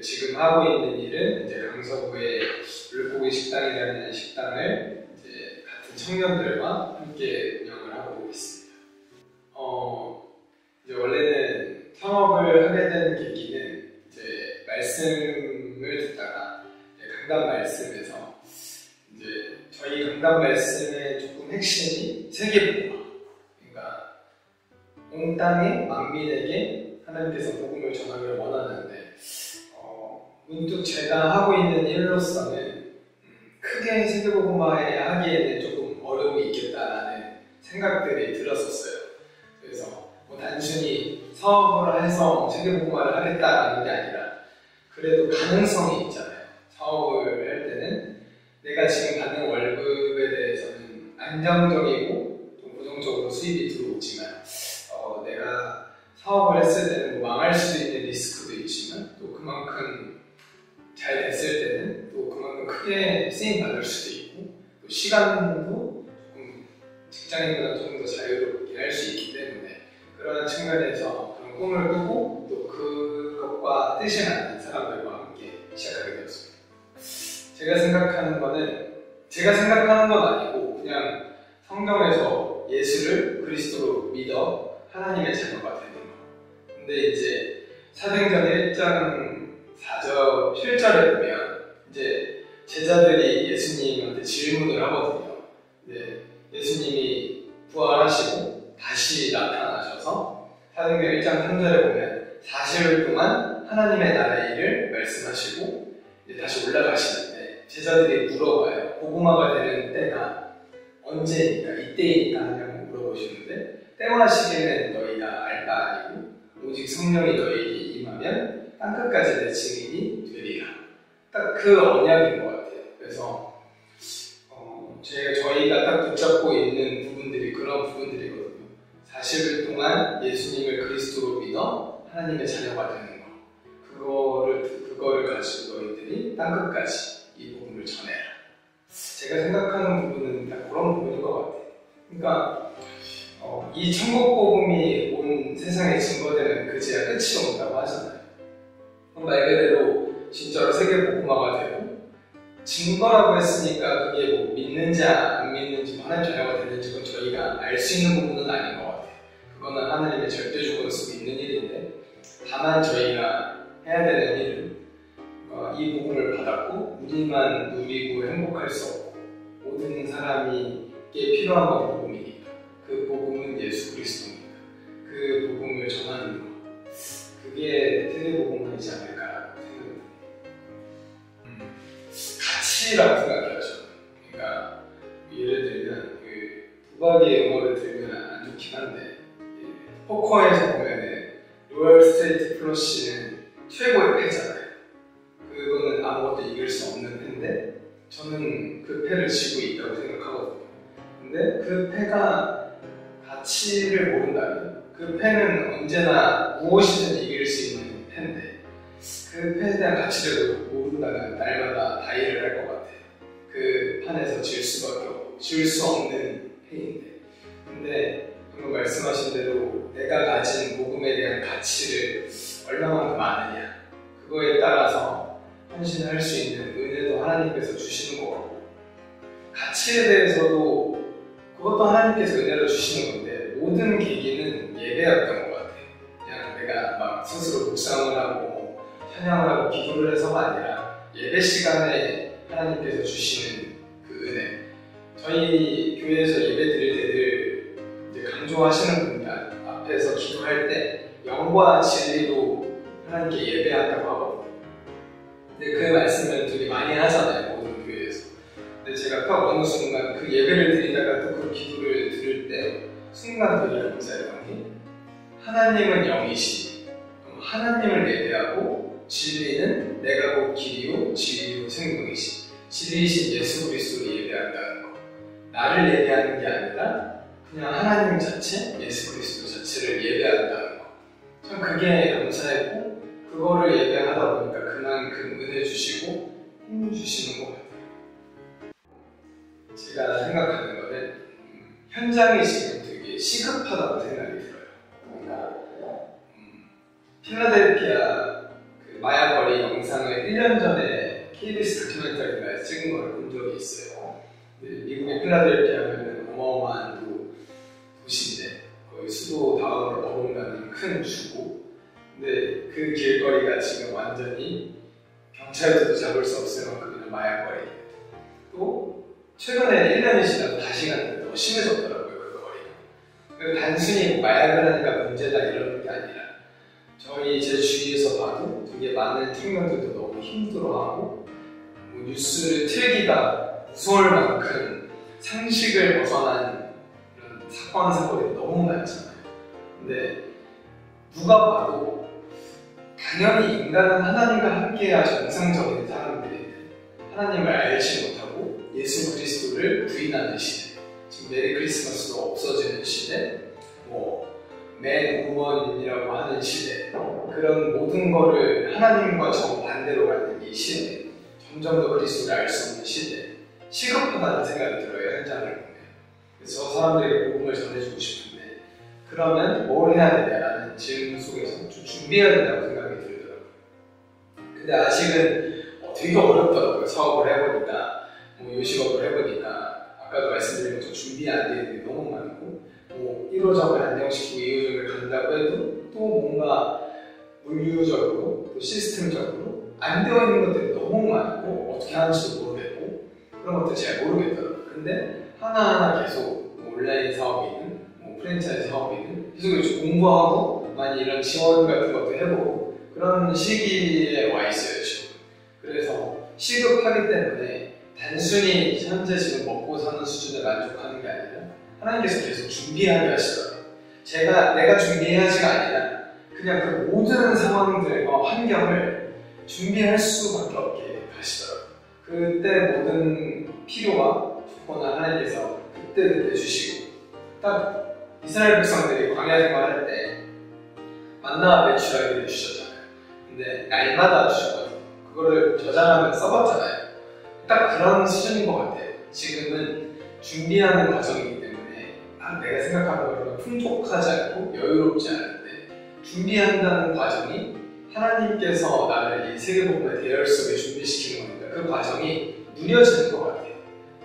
지금 하고 있는 일은 이제 강서구의 물고기 식당이라는 식당을 이제 같은 청년들과 함께 운영을 하고 있습니다. 이제 원래는 창업을 하게 된 계기는 이제 말씀을 듣다가 강단 말씀에서 이제 저희 강단 말씀의 조금 핵심이 세계복음화, 그러니까 온 땅의 만민에게 하나님께서 복음을 전하기를 원하는데 문득 제가 하고 있는 일로서는 크게 세계복음화에 하기에는 조금 어려움이 있겠다라는 생각들이 들었었어요. 그래서 단순히 사업을 해서 세계복음화를 하겠다라는 게 아니라 그래도 가능성이 있잖아요. 사업을 할 때는 내가 지금 받는 월급에 대해서는 안정적이고 좀 고정적으로 수입이 들어오지만 내가 사업을 했을 때는 뭐 망할 수도 있는 리스크도 있지만 또 그만큼 잘 됐을 때는 또 그만큼 크게 쓰임 받을 수도 있고 또 시간도 조금 직장인보다 조금 더 자유롭게 할 수 있기 때문에 그런 측면에서 그런 꿈을 꾸고 또 그것과 뜻이 맞는 사람들과 함께 시작하게 되었습니다. 제가 생각하는 건 아니고 그냥 성경에서 예수를 그리스도로 믿어 하나님의 자녀가 되는 거. 근데 이제 사도행전 1장 7절에 보면 이제 제자들이 예수님한테 질문을 하거든요. 네, 예수님이 부활하시고 다시 나타나셔서 사도행전 1장 3절에 보면 40일 동안 하나님의 나라의 일을 말씀하시고 이제 다시 올라가시는데 제자들이 물어봐요. 복음화가 되는 때가 언제니까? 이때이니까 하냐고 물어보시는데 때와 시기는 너희가 알 바 아니고 오직 성령이 너희에게 임하면 땅끝까지 내 증인이 되리라. 딱 그 언약인 것 같아요. 그래서 저희가 딱 붙잡고 있는 부분들이 그런 부분들이거든요. 40일 동안 예수님을 그리스도로 믿어 하나님의 자녀가 되는 거. 그거를 가지고 너희들이 땅끝까지 이 복음을 전해라. 제가 생각하는 부분은 다 그런 부분인 것 같아요. 그러니까 이 천국 복음이 온 세상에 증거되는 그제야 끝이 온다고 하잖아요. 말 그대로 진짜로 세계 복음화가 되고 증거라고 했으니까 그게 뭐 믿는지 안 믿는지 하나님 자녀가 되는지 그건 저희가 알 수 있는 부분은 아닌 것 같아요. 그거는 하나님의 절대적으로 쓰고 있는 일인데 다만 저희가 해야 되는 일은 이 복음을 받았고 우리만 누리고 행복할 수 없고 모든 사람에게 필요한 건 복음이니까 그 복음은 예수 그리스도니까 그 복음을 전하는 것 그게 세계복음화이지 않을까라고 생각합니다. 가치라고 생각해요. 그러니까 예를 들면 도박의 용어를 들면 안 좋긴 한데 포커에서 보면은 로열 스트레이트 플러시는 최고의 패잖아요. 그거는 아무것도 이길 수 없는 패인데 저는 그 패를 지고 있다고 생각하거든요. 근데 그 패가 가치를 모른다면 그 패는 언제나 무엇이든 이길 수 있는 패인데 그 패에 대한 가치를 모른다면 날마다 다이를 할 것 같아요. 그 판에서 질 수밖에 없고 질 수 없는 패인데 근데 방금 말씀하신 대로 내가 가진 복음에 대한 가치를 얼마만큼 아느냐 그거에 따라서 헌신할 수 있는 은혜도 하나님께서 주시는 것 같고 가치에 대해서도 그것도 하나님께서 은혜로 주시는 건데 모든 계기는 예배였던 것 같아요. 그냥 내가 막 스스로 묵상을 하고 찬양을 하고 기도를 해서가 아니라 예배 시간에 하나님께서 주시는 그 은혜. 저희 교회에서 예배 드릴 때들 이제 강조하시는 분들 앞에서 기도할 때 영과 진리로 하나님께 예배한다고 하거든요. 근데 그 말씀을 되게 많이 하잖아요. 모든 교회에서. 근데 제가 딱 어느 순간 그 예배를 드리다가 또 그 기도를 들을 때 순간 되게 감사했던 게 하나님은 영이시니 하나님을 예배하고 진리는 내가 곧 길이요 진리요 생명이시 진리이신 예수 그리스도를 예배한다는 거 나를 예배하는 게 아니라 그냥 하나님 자체 예수 그리스도 자체를 예배한다는 거 참 그게 감사했고 그거를 예배하다 보니까 그만큼 은혜 주시고 힘 주시는 것 같아요. 제가 생각하는 거는 현장이 지금 되게 시급하다고 생각이 들어요. 그러니까 필라델피아 그 마약 거리 영상 1년 전에 KBS 다큐멘터리를 찍은 걸 본 적이 있어요. 미국의 필라델피아는 어마어마한 도시인데 거의 수도 다음으로 어긋나는 큰 주고, 근데 그 길거리가 지금 완전히 경찰들도 잡을 수 없을 만큼의 마약거리. 또 최근에 1년이 지나서 다시 갔는데 더 심해졌더라고요, 그 거리가. 단순히 마약을 하니까 문제다 이런 게 아니라 제 주위에서 봐도 되게 많은 청년들도 너무 힘들어하고 뉴스를 틀기가 무서울 만큼 상식을 벗어난 이런 사건이 너무 많잖아요. 근데 누가 봐도 당연히 인간은 하나님과 함께해야 정상적인 사람들인데 하나님을 알지 못하고 예수 그리스도를 부인하는 시대, 지금 메리 크리스마스도 없어지는 시대, 맨 우먼이라고 하는 시대, 그런 모든 거를 하나님과 정반대로 가는 이 시대, 점점 더 그리스도를 알 수 없는 시대, 시급하다는 생각이 들어요, 현장을 보면. 그래서 저 사람들에게 복음을 전해주고 싶은데 그러면 뭘 해야 되냐라는 질문 속에서 좀 준비해야 된다고 생각이 들더라고요. 근데 아직은 되게 어렵더라고요. 사업을 해보니까, 요식업을 해보니까 아까도 말씀드린 것처럼 준비 안 되는 게 너무 많고, 1호점을 안정시키고 2호점을 간다고 해도 또 뭔가 물류적으로 또 시스템적으로 안 되어 있는 것들이 너무 많고 어떻게 하는지도 모르겠고 그런 것들 잘 모르겠더라고요. 근데 하나하나 계속 온라인 사업이든 프랜차이즈 사업이든 계속 공부하고 많이 이런 지원 같은 것도 해보고 그런 시기에 와 있어요, 지금. 그래서 시급하기 때문에 단순히 현재 지금 먹고 사는 수준에 만족하는 게 아니라 하나님께서 계속 준비하게 하시더라고요. 내가 준비해야지가 아니라 그냥 그 모든 상황들과 환경을 준비할 수밖에 없게 하시더라고요. 그때 모든 필요와 조건을 하나님께서 그때 주시고, 딱 이스라엘 백성들이 광야 생활할 때 만나와 메추라기를 주셨잖아요. 근데 날마다 주셨거든요. 그거를 저장하면 써봤잖아요. 딱 그런 수준인 것 같아요. 지금은 준비하는 과정이기 때문에 내가 생각하는 것보다 풍족하지 않고 여유롭지 않은데 준비한다는 과정이 하나님께서 나를 이 세계복음의 대열 속에 준비시키는 거니까 그 과정이 누려지는 것 같아요.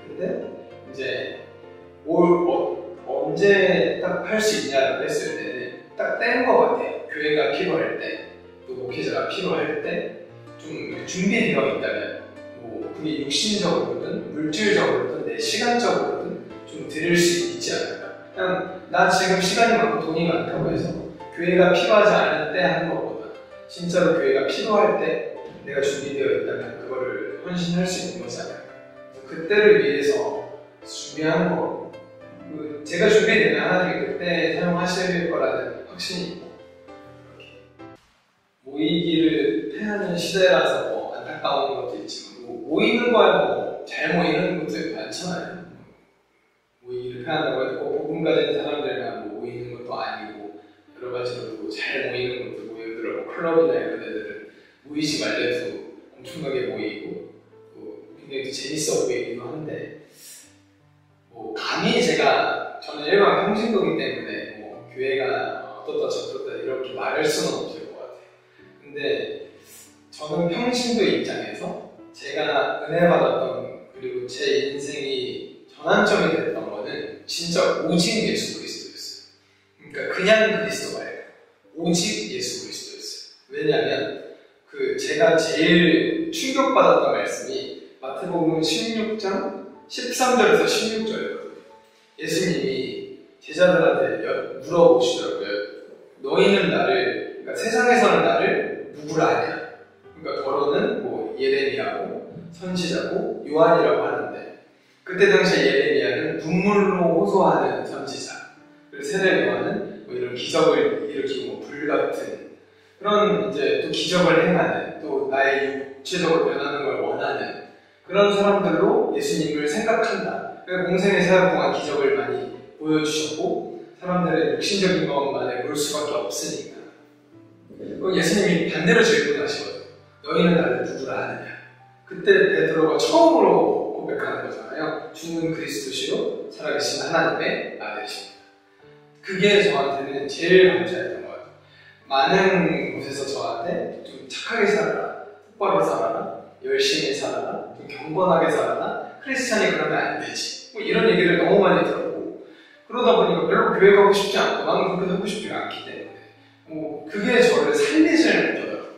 근데 이제 언제 딱 할 수 있냐라고 했을 때는 딱 때인 것 같아요. 교회가 필요할 때, 또 목회자가 필요할 때 좀 준비되어 있다면 그게 육신적으로든 물질적으로든 내 시간적으로든 좀 드릴 수 있지 않을까. 그냥 나 지금 시간이 많고 돈이 많다고 해서 교회가 필요하지 않을 때 하는 것보다 진짜로 교회가 필요할 때 내가 준비되어 있다면 그거를 헌신할 수 있는 거지 않을까. 그때를 위해서 준비하는 거고, 제가 준비되면 하나님이 그때 사용하실 거라는 확신이 있고, 이렇게 모이기를 패하는 시대라서 안타까운 것도 있지만 모이는 거야 잘 모이는 것들 많잖아요. 모이기를 패한다고 해도 복음 가진 사람들만 모이는 것도 아니고 여러 가지로 잘 모이는 것도 예를 들어 클럽이나 이런 데들은 모이지 말래도 엄청나게 모이고 굉장히 재밌어 보이기도 한데 감히 저는 일반 평신도이기 때문에 교회가 어떻다 저떻다 이렇게 말할 수는 없을 것 같아요. 근데 저는 평신도 입장에서 제가 은혜 받았던 그리고 제 인생이 전환점이 됐던 거는 진짜 오직 예수 그리스도였어요. 그러니까 그냥 그리스도 말고 오직 예수 그리스도였어요. 왜냐하면 제가 제일 충격받았던 말씀이 마태복음 16장 13절에서 16절이거든요. 예수님이 제자들한테 물어보시더라고요. 너희는 나를, 그러니까 세상에서는 나를 누구라 하냐? 그러니까 더러는 예레미야고 선지자고 요한이라고 하는데, 그때 당시에 예레미야는 눈물로 호소하는 선지자, 그리고 세례 요한은 이런 기적을 일으키고 불같은 그런 또 기적을 행하는, 또 나의 육체적으로 변하는 걸 원하는 그런 사람들로 예수님을 생각한다. 그러니까 공생의 사역 동안 기적을 많이 보여주셨고 사람들의 육신적인 것만에 볼 수밖에 없으니까 예수님이 반대로 질문하시거든요. 너희는 나를 누구라 하느냐? 그때 베드로가 처음으로 고백하는 거잖아요. 주는 그리스도시요 살아계신 하나님의 아들이십니다. 그게 저한테는 제일 감사했던 것 같아요. 많은 곳에서 저한테 좀 착하게 살아라, 똑바로 살아라, 열심히 살아라, 좀 경건하게 살아라, 크리스찬이 그러면 안 되지. 뭐 이런 얘기를 너무 많이 들었고, 그러다 보니까 별로 교회 가고 싶지 않고, 나는 그렇게 하고 싶지가 않기 때문에, 뭐 그게 저를 살리지를 못하더라고요.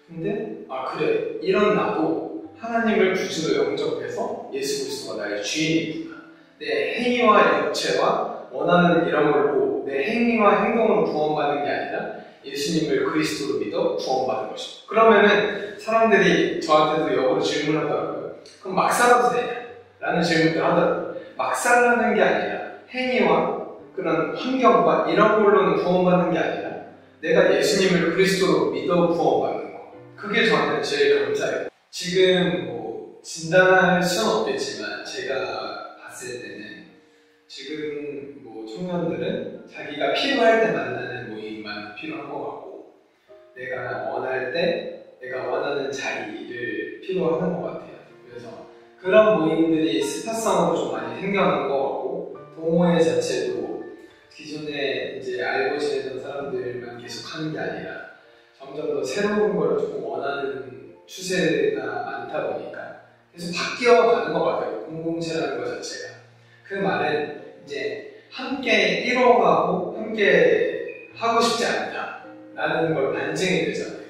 근데, 그래. 이런 나도 하나님을 구주로 영접해서 예수 그리스도가 나의 주인이구나. 내 행위와 육체와 원하는 이런 걸로 내 행위와 행동으로 구원받는 게 아니라 예수님을 그리스도로 믿어 구원받은 것이다. 그러면은 사람들이 저한테도 역으로 질문하더라고요. 그럼 막 살아도 되냐? 라는 질문도 하더라고요. 막 살라는 게 아니라 행위와 그런 환경과 이런 걸로는 구원받는 게 아니라 내가 예수님을 그리스도로 믿어 구원받는 거. 그게 저한테는 제일 감사해요. 지금 뭐 진단할 수는 없겠지만 제가 봤을 때는 지금 뭐 청년들은 자기가 필요할 때 만나는 모임만 필요한 것 같고, 내가 원할 때 내가 원하는 자리를 필요하는 것 같아요. 그래서 그런 모임들이 스타성으로 좀 많이 생겨난 것 같고, 동호회 자체도 기존에 이제 알고 지내던 사람들만 계속 하는 게 아니라 점점 더 새로운 걸 조금 원하는 추세가 많다 보니까 계속 바뀌어가는 것 같아요. 공동체라는 것 자체가. 그 말은 이제 함께 이뤄가고 함께 하고 싶지 않다라는 걸 반증이 되잖아요.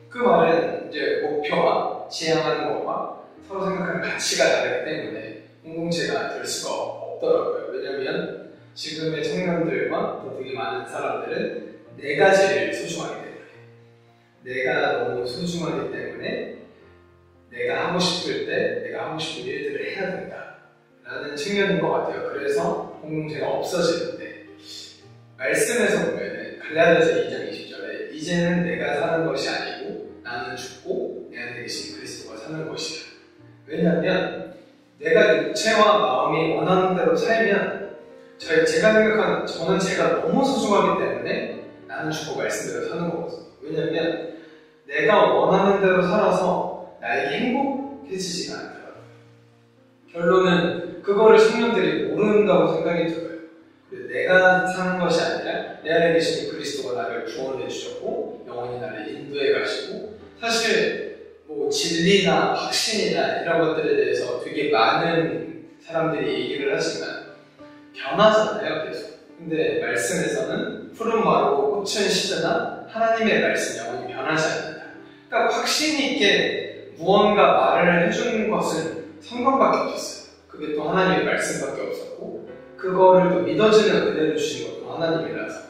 그 말은 이제 목표와 지향하는 것과 서로 생각하는 가치가 다르기 때문에 공동체가 될 수가 없더라고요. 왜냐면 지금의 청년들과 또 되게 많은 사람들은 네 가지를 소중하기 때문에, 내가 너무 소중하기 때문에 내가 하고 싶을 때 내가 하고 싶은 일들을 해야 된다 라는 측면인 것 같아요. 그래서 공동체가 없어지는데, 말씀에서 보면은 갈라디아서 2장 20절에 이제는 내가 사는 것이 아니고 나는 죽고 내 안에 계신 그리스도가 사는 것이다. 왜냐하면 내가 육체와 마음이 원하는 대로 살면 제가 생각하는, 저는 제가 너무 소중하기 때문에 나는 죽고 말씀대로 사는 거거든요. 왜냐하면 내가 원하는 대로 살아서 나에게 행복해지지가 않더라고요. 결론은 그거를 청년들이 모른다고 생각이 들어요. 내가 사는 것이 아니라 내 안에 계신 그리스도가 나를 구원해 주셨고 영원히 나를 인도해 가시고, 사실 뭐 진리나 확신이나 이런 것들에 대해서 되게 많은 사람들이 얘기를 하지만 변하잖아요, 계속. 근데 말씀에서는 푸른 마르고 꽃은 시드나 하나님의 말씀 영원히 변하지 않는다. 그러니까 확신 있게 무언가 말을 해주는 것은 성경밖에 없었어요. 그게 또 하나님의 말씀밖에 없었고, 그거를 또 믿어지는 은혜를 주신 것도 하나님이라서.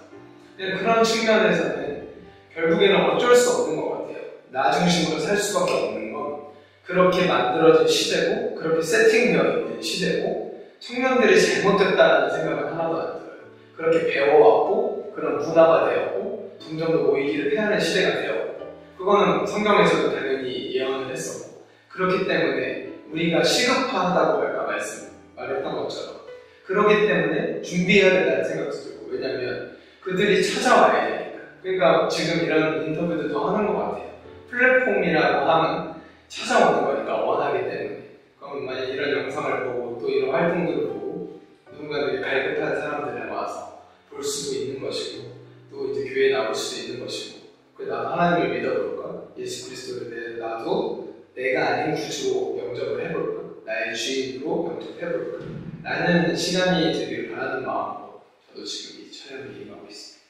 그런 측면에서는 결국에는 어쩔 수 없는 것 같아요. 나 중심으로 살 수밖에 없는 건 그렇게 만들어진 시대고, 그렇게 세팅되어 있는 시대고, 청년들이 잘못됐다는 생각은 하나도 안 들어요. 그렇게 배워왔고, 그런 문화가 되었고, 점점 더 모이기를 해야 하는 시대가 되었고, 그거는 성경에서도 당연히 예언을 했었고, 그렇기 때문에 우리가 시급하다고 아까 말했던 것처럼 그렇기 때문에 준비해야 된다는 생각도 들고, 왜냐면 그들이 찾아와야 되니까. 그러니까 지금 이런 인터뷰들도 하는 것 같아요. 플랫폼이라고 하면 찾아오는 거니까, 원하기 때문에. 그럼 만약 이런 영상을 보고 또 이런 활동들을 보고 누군가 되게 갈급한 사람들에 와서 볼 수도 있는 것이고, 또 이제 교회에 나올 수도 있는 것이고, 나도 하나님을 믿어볼까? 예수 그리스도를 나도 내가 아닌 구주로 영접을 해볼까? 나의 주인으로 영접해볼까? 라는 시간이 되길 바라는 마음으로 저도 지금 이 촬영을 임하고 있습니다.